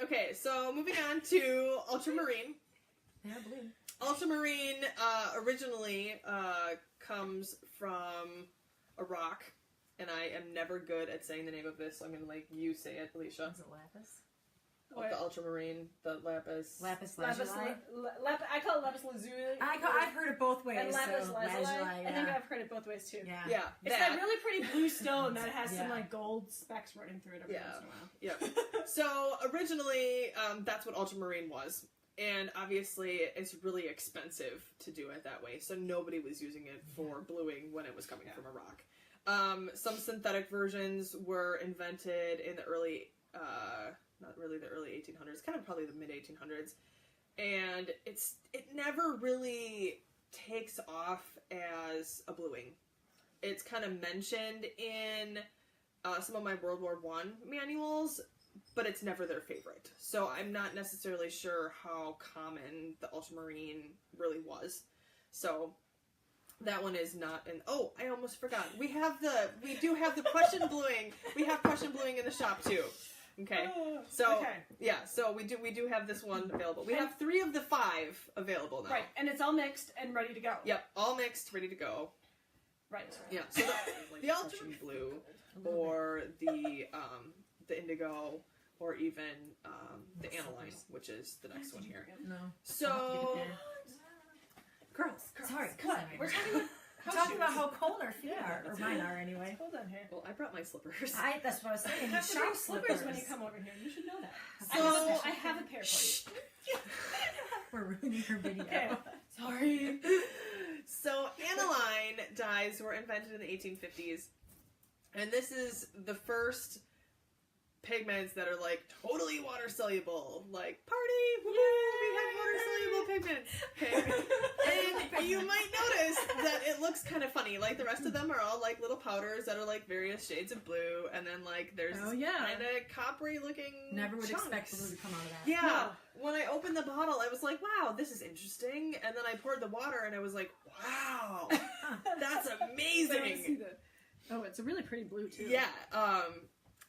Okay, so moving on to Ultramarine. Yeah, blue. Ultramarine originally comes from a rock, and I am never good at saying the name of this, so I'm going to let you say it, Alicia. Is it lapis? The Ultramarine, the lapis. Lapis Lapis lazuli. I call it lapis lazuli. I've heard it both ways. And lapis so lazuli. yeah. I think I've heard it both ways too. Yeah. Yeah, It's that really pretty blue stone that has some Yeah. like gold specks running through it every once in a while. Yep. So originally, that's what Ultramarine was. And obviously, it's really expensive to do it that way. So nobody was using it for bluing when it was coming from a rock. Some synthetic versions were invented in the early, not really the early 1800s, kind of probably the mid 1800s. And it never really takes off as a bluing. It's kind of mentioned in some of my World War I manuals, but it's never their favorite. So I'm not necessarily sure how common the Ultramarine really was. So that one is not an... Oh, I almost forgot. We do have the Prussian bluing. We have Prussian bluing in the shop too. Okay. So okay. Yeah, so we do have this one available. We have 3 of the 5 available now. Right, and it's all mixed and ready to go. Yep, all mixed, ready to go. Right. Yeah. So the Ultramarine blue or the indigo, or even the aniline, which is the next one here. No. So, girls, Sorry. What? We're talking about We're talking about how cold our feet are, or mine are anyway. Hold on here. well, I brought my slippers. That's what I was saying. You have to Shop bring slippers when you come over here. You should know that. So- I have a pair for you. We're ruining her video. Okay. Sorry. So, aniline dyes were invented in the 1850s, and this is the first pigments that are like totally water soluble. Like, party! Woo! We have water soluble pigments. Okay. And you might notice that it looks kind of funny. Like, the rest of them are all like little powders that are like various shades of blue, and then like there's Oh, yeah. kind of coppery looking. Never would chunks. expect blue to come out of that. Yeah. No. When I opened the bottle, I was like, wow, this is interesting. And then I poured the water, and I was like, wow, that's I don't see amazing. the... Oh, it's a really pretty blue too. Yeah.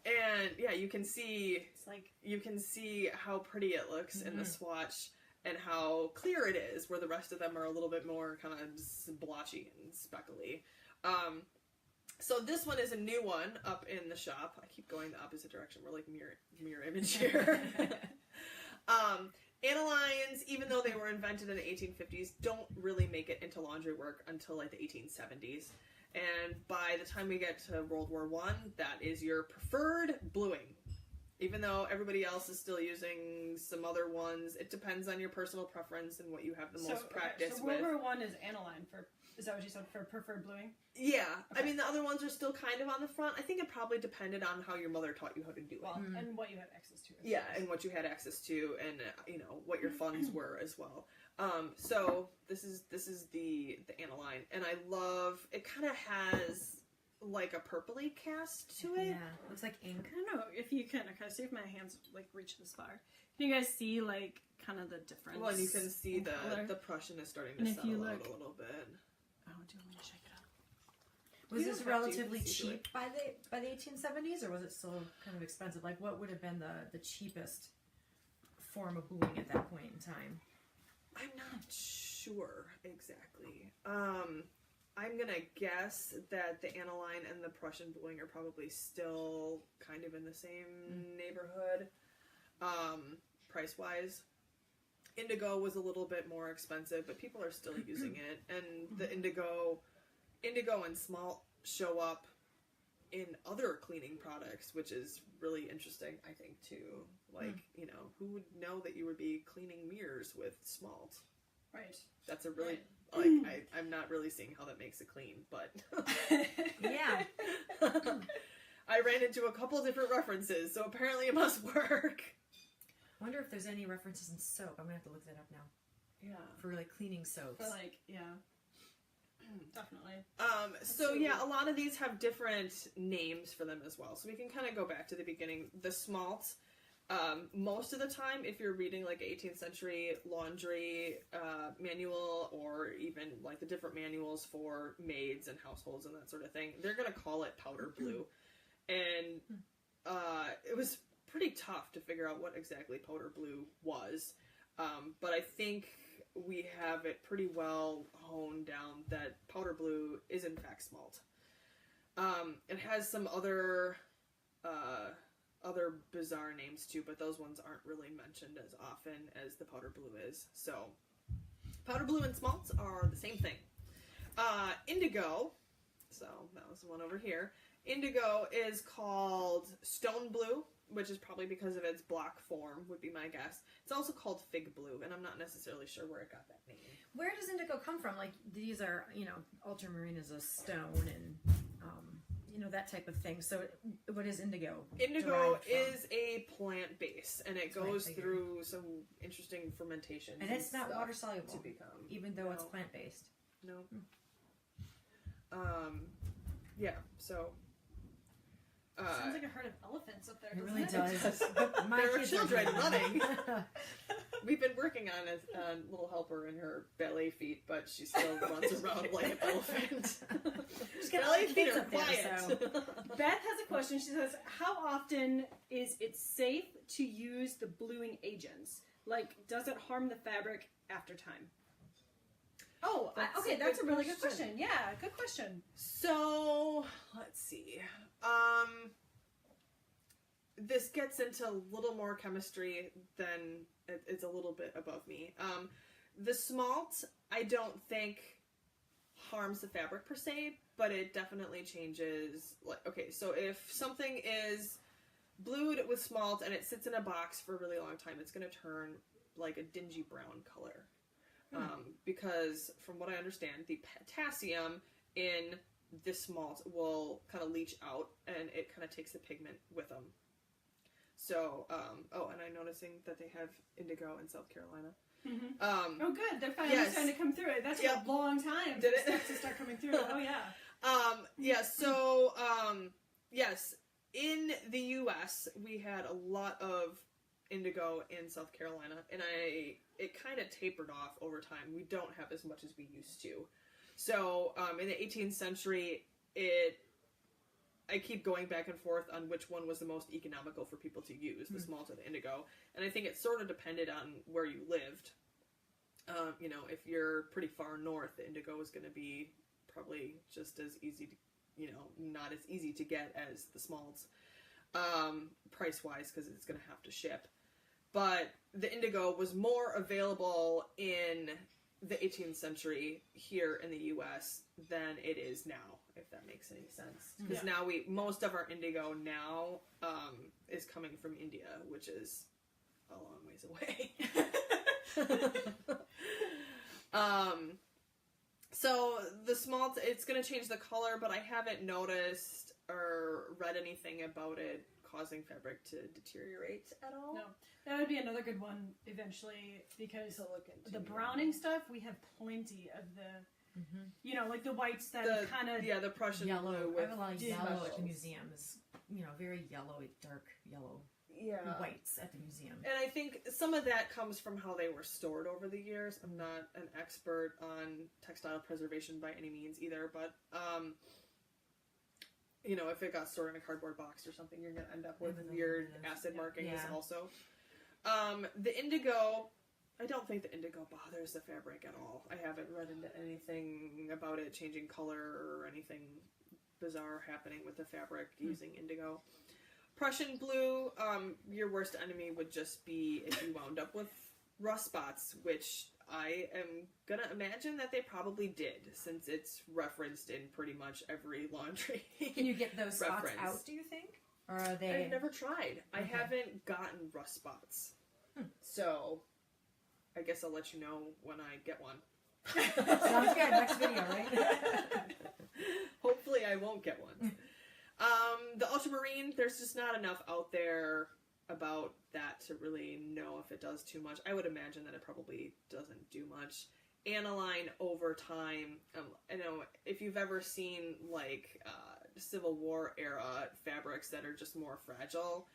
And yeah, you can see It's like how pretty it looks in the swatch and how clear it is, where the rest of them are a little bit more kind of blotchy and speckly. So this one is a new one up in the shop. I keep going the opposite direction. We're like mirror image here. Anilines, even though they were invented in the 1850s, don't really make it into laundry work until like the 1870s. And by the time we get to World War I, that is your preferred bluing. Even though everybody else is still using some other ones, it depends on your personal preference and what you have the most practice so with. World War I is aniline for... Is that what you said for preferred bluing? Yeah. Okay. I mean, the other ones are still kind of on the front. I think it probably depended on how your mother taught you how to do it. Well, and what you had access to. Yeah, and what you had access to, and what your funds were as well. So this is the aniline, and I love it. Kind of has like a purpley cast to it. Yeah, looks like ink. I don't know if you can see if my hands like reach this far. Can you guys see like kind of the difference? Well, and you can see in color? the Prussian is starting to And if settle you out look- a little bit. Oh, do you want me to shake it up? Was You this don't have to, relatively you can see cheap by the 1870s, or was it still kind of expensive? Like, what would have been the cheapest form of bluing at that point in time? I'm not sure exactly. I'm gonna guess that the aniline and the Prussian bluing are probably still kind of in the same neighborhood, price wise. Indigo was a little bit more expensive, but people are still using it, and the indigo and smalt show up in other cleaning products, which is really interesting, I think, too. Like, who would know that you would be cleaning mirrors with smalt? Right. That's a really, I'm not really seeing how that makes it clean, but Yeah. I ran into a couple different references, so apparently it must work. Wonder if there's any references in soap. I'm gonna have to look that up now. Yeah. For like cleaning soaps. For like, yeah. Definitely. So yeah, a lot of these have different names for them as well. So we can kind of go back to the beginning. The smalt, most of the time, if you're reading like 18th century laundry manual, or even like the different manuals for maids and households and that sort of thing, they're gonna call it powder blue. And it was pretty tough to figure out what exactly powder blue was, but I think we have it pretty well honed down that powder blue is in fact smalt. It has some other bizarre names too, but those ones aren't really mentioned as often as the powder blue is. So, powder blue and smalt are the same thing. Indigo, so that was the one over here. Indigo is called stone blue, which is probably because of its block form, would be my guess. It's also called fig blue, and I'm not necessarily sure where it got that name. Where does indigo come from? Like, these are, ultramarine is a stone and, that type of thing. So what is indigo? Indigo derived from? is a plant base, and it That's what I goes figured. through some interesting fermentations. And it's not stuff water soluble, to become. even though it's No. plant-based. No. Yeah, so... Sounds like a herd of elephants up there. It doesn't really does. My There are kids children doing running. that. We've been working on a little helper in her ballet feet, but she still runs around like an elephant. Just got all Ballet the feet kids are up there, quiet. so- Beth has a question. She says, how often is it safe to use the bluing agents? Like, does it harm the fabric after time? Oh, That's that's a a good really good question. question. Yeah, good question. So, let's see. This gets into a little more chemistry than it's a little bit above me. The smalt, I don't think harms the fabric per se, but it definitely changes. Okay, so if something is blued with smalt and it sits in a box for a really long time, it's going to turn like a dingy brown color. Because from what I understand, the potassium in this smalt will kind of leach out, and it kind of takes the pigment with them. So, and I'm noticing that they have indigo in South Carolina. Mm-hmm. Oh, good. They're finally yes. starting to come through. That took Yep. a long time Did for it? stuff to start coming through. Oh, yeah. Yes, in the U.S., we had a lot of indigo in South Carolina, and it kind of tapered off over time. We don't have as much as we used to. So, in the 18th century, I keep going back and forth on which one was the most economical for people to use, the smalt or the indigo. And I think it sort of depended on where you lived. If you're pretty far north, the indigo is going to be probably just as easy to, not as easy to get as the smalts, price-wise, because it's going to have to ship. But the indigo was more available in the 18th century here in the U.S. than it is now, if that makes any sense. Because now most of our indigo now is coming from India, which is a long ways away. So the smalt, it's going to change the color, but I haven't noticed or read anything about it causing fabric to deteriorate at all. No. That would be another good one eventually, because To look into. the browning stuff, we have plenty of the, like the whites that The kind of... the Prussian Yellow. blue I with have a lot of yellow at the specials. museums. Very yellowy, dark yellow whites at the museum. And I think some of that comes from how they were stored over the years. I'm not an expert on textile preservation by any means either, but if it got stored in a cardboard box or something, you're going to end up with Even though weird it is. acid markings Yeah. also. The indigo, I don't think the indigo bothers the fabric at all. I haven't read into anything about it changing color or anything bizarre happening with the fabric using indigo. Prussian blue, your worst enemy would just be if you wound up with rust spots, which I am gonna imagine that they probably did, since it's referenced in pretty much every laundry. Can you get those spots reference. out, do you think? Or are they... I've never tried. I Okay. haven't gotten rust spots. So, I guess I'll let you know when I get one. Sounds good. Next video, right? Hopefully I won't get one. The ultramarine, there's just not enough out there about that to really know if it does too much. I would imagine that it probably doesn't do much. Aniline over time, I know if you've ever seen Civil War era fabrics that are just more fragile,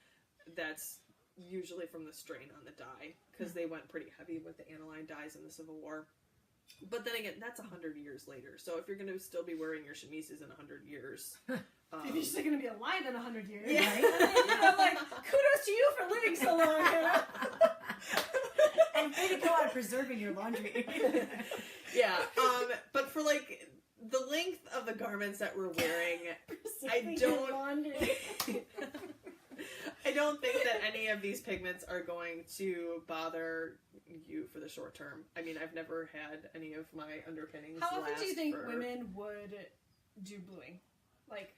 that's usually from the strain on the dye, because they went pretty heavy with the aniline dyes in the Civil War. But then again, that's 100 years later. So if you're going to still be wearing your chemises in 100 years, If you're still going to be alive in 100 years. Yeah. Right? Kudos Kudos to you for living so long, Hannah. And way to go on preserving your laundry. Yeah, but for like the length of the garments that we're wearing, I don't. I don't think that any of these pigments are going to bother you for the short term. I mean, I've never had any of my underpinnings. How often do you think women would do bluing? Like,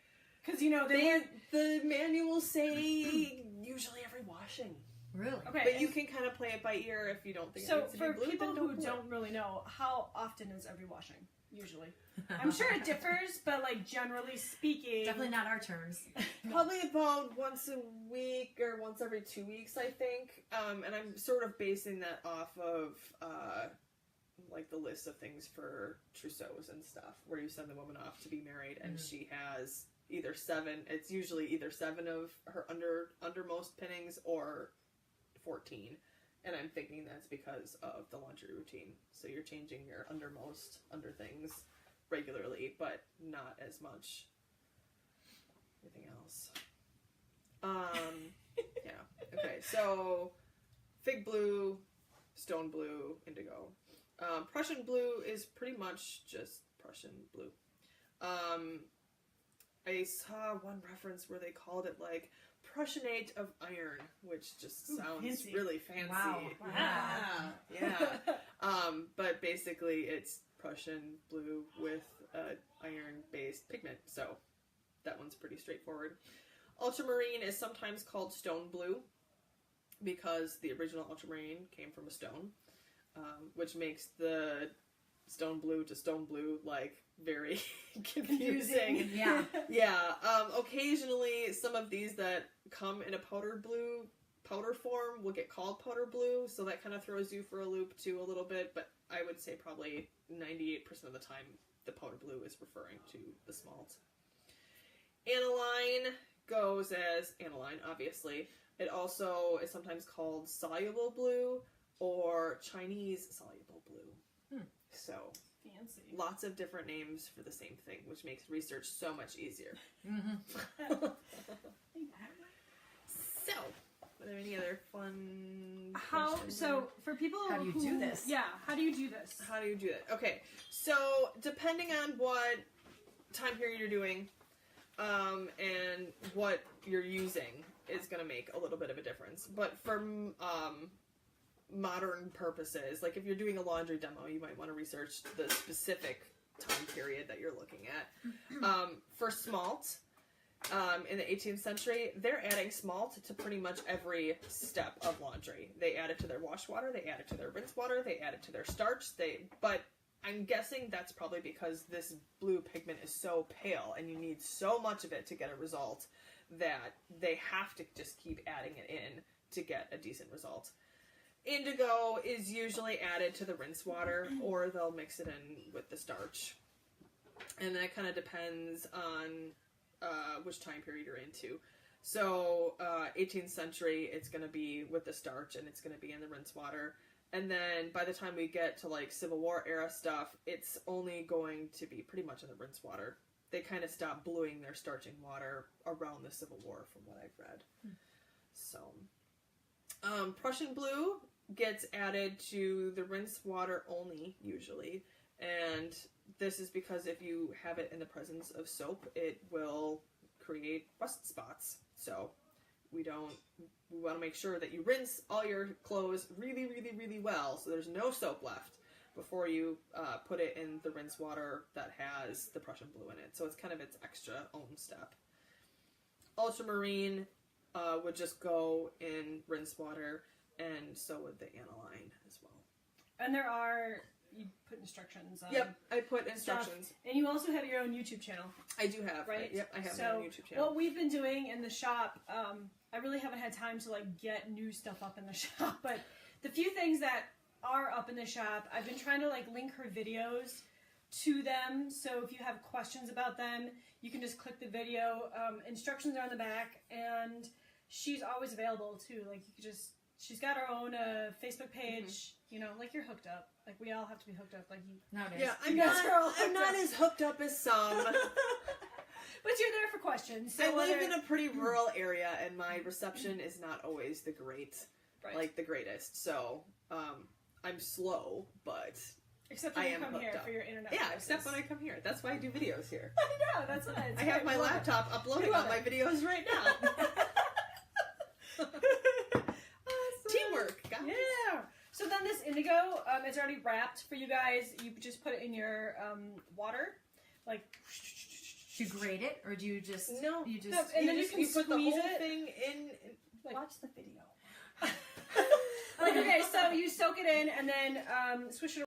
because you know the manuals say usually every washing. Really? Okay, But you can kind of play it by ear if you don't think. So it needs to for be blue, people then who do it. don't really know, how often is every washing usually? I'm sure it differs, but like generally speaking, Definitely not our terms. Probably about once a week or once every 2 weeks, I think. And I'm sort of basing that off of like the list of things for trousseaus and stuff, where you send the woman off to be married, and she has either 7. It's usually either 7 of her undermost pinnings or 14. And I'm thinking that's because of the laundry routine. So you're changing your undermost under things regularly, but not as much everything else. Yeah. Okay, so fig blue, stone blue, indigo. Prussian blue is pretty much just Prussian blue. I saw one reference where they called it like Prussianate of iron, which just sounds fancy. really fancy. Wow. Yeah. But basically it's Prussian blue with iron-based pigment, so that one's pretty straightforward. Ultramarine is sometimes called stone blue because the original ultramarine came from a stone, which makes the stone blue to stone blue like very confusing. Yeah. Yeah. Occasionally, some of these that come in a powder form will get called powder blue, so that kind of throws you for a loop too a little bit. But I would say probably 98% of the time, the powder blue is referring to the smalt. Aniline goes as aniline, obviously. It also is sometimes called soluble blue or Chinese soluble blue. So fancy. lots of different names for the same thing, which makes research so much easier. So, are there any other fun questions? So for people How do you who do this? Yeah, how do you do this? How do you do it? Okay, so depending on what time period you're doing, and what you're using is going to make a little bit of a difference. But for modern purposes, like if you're doing a laundry demo, you might want to research the specific time period that you're looking at. For smalt, in the 18th century, they're adding smalt to pretty much every step of laundry. They add it to their wash water, they add it to their rinse water, they add it to their starch. But I'm guessing that's probably because this blue pigment is so pale and you need so much of it to get a result that they have to just keep adding it in to get a decent result. Indigo is usually added to the rinse water, or they'll mix it in with the starch. And that kind of depends on which time period you're into. So 18th century, it's going to be with the starch and it's going to be in the rinse water. And then by the time we get to like Civil War era stuff, it's only going to be pretty much in the rinse water. They kind of stop bluing their starching water around the Civil War from what I've read. So Prussian blue gets added to the rinse water only usually. And this is because if you have it in the presence of soap, it will create rust spots. So we want to make sure that you rinse all your clothes really, really, really well so there's no soap left before you put it in the rinse water that has the Prussian blue in it. So it's kind of its extra own step. Ultramarine would just go in rinse water, and so would the aniline as well. And you put instructions on. Yep, I put stuff. instructions. And you also have your own YouTube channel. I do have, right? Yep, I have so my own YouTube channel. What we've been doing in the shop, I really haven't had time to like get new stuff up in the shop, but the few things that are up in the shop, I've been trying to like link her videos to them. So if you have questions about them, you can just click the video. Instructions are on the back, and she's always available too. Like you could just, she's got her own Facebook page. You know, like you're hooked up. Like we all have to be hooked up. Like you. Nowadays. Yeah, You guys are all I'm not as hooked up as some. But you're there for questions. So I live whether- in a pretty rural area, and my reception is not always the greatest. So, I'm slow, but except when I you am come hooked here up. for your internet. yeah, devices. except when I come here. That's why I do videos here. I know, that's nice. I have my laptop uploading all my videos right now. Teamwork, guys. Yeah. So then this indigo, it's already wrapped for you guys. You just put it in your water, like. Do you grate it, or do you just No, you just No, and then you can put the squeeze whole it. thing in. Like, watch the video. Like, okay, so you soak it in and then swish it